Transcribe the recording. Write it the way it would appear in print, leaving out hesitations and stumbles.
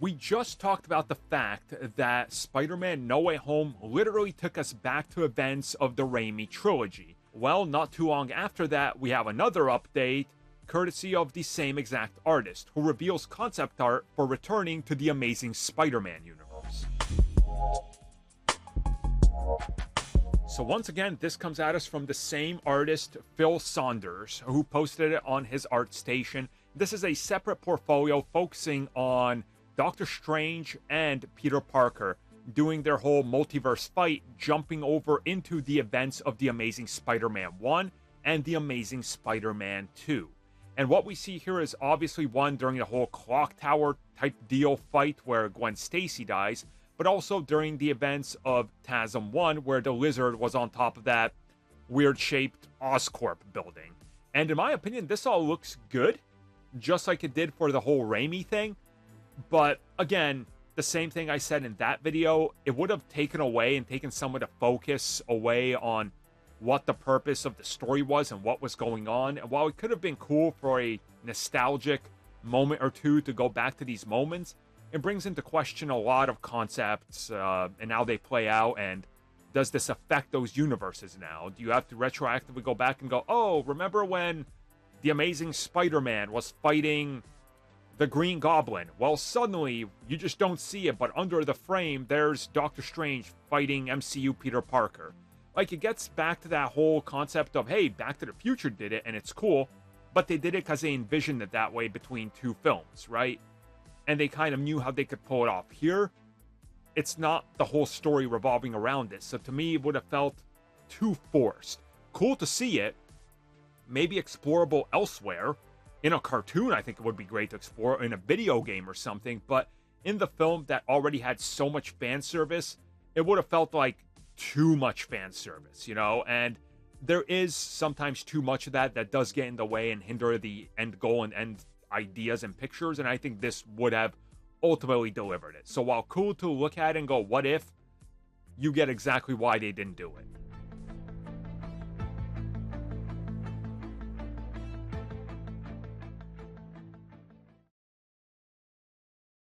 We just talked about the fact that Spider-Man No Way Home literally took us back to events of the Raimi trilogy. Well, not too long after that, we have another update, courtesy of the same exact artist, who reveals concept art for returning to the Amazing Spider-Man universe. So once again, this comes at us from the same artist, Phil Saunders, who posted it on his ArtStation. This is a separate portfolio focusing on Doctor Strange and Peter Parker doing their whole multiverse fight, jumping over into the events of The Amazing Spider-Man 1 and The Amazing Spider-Man 2. And what we see here is obviously one during the whole clock tower type deal fight where Gwen Stacy dies, but also during the events of TASM 1 where the Lizard was on top of that weird-shaped Oscorp building. And in my opinion, this all looks good, just like it did for the whole Raimi thing. But again, the same thing I said in that video, it would have taken away and taken some of the focus away on what the purpose of the story was and what was going on. And while it could have been cool for a nostalgic moment or two to go back to these moments, it brings into question a lot of concepts and how they play out. And does this affect those universes now? Do you have to retroactively go back and go, oh, remember when The Amazing Spider-Man was fighting the Green Goblin? Well, suddenly, you just don't see it, but under the frame, there's Doctor Strange fighting MCU Peter Parker. Like, it gets back to that whole concept of, hey, Back to the Future did it, and it's cool, but they did it because they envisioned it that way between two films, right? And they kind of knew how they could pull it off. Here, it's not the whole story revolving around this, so to me, it would have felt too forced. Cool to see it, maybe explorable elsewhere. In a cartoon, I think it would be great to explore, in a video game or something, but in the film that already had so much fan service, it would have felt like too much fan service, you know? And there is sometimes too much of that does get in the way and hinder the end goal and end ideas and pictures, and I think this would have ultimately delivered it. So while cool to look at and go, what if, you get exactly why they didn't do it.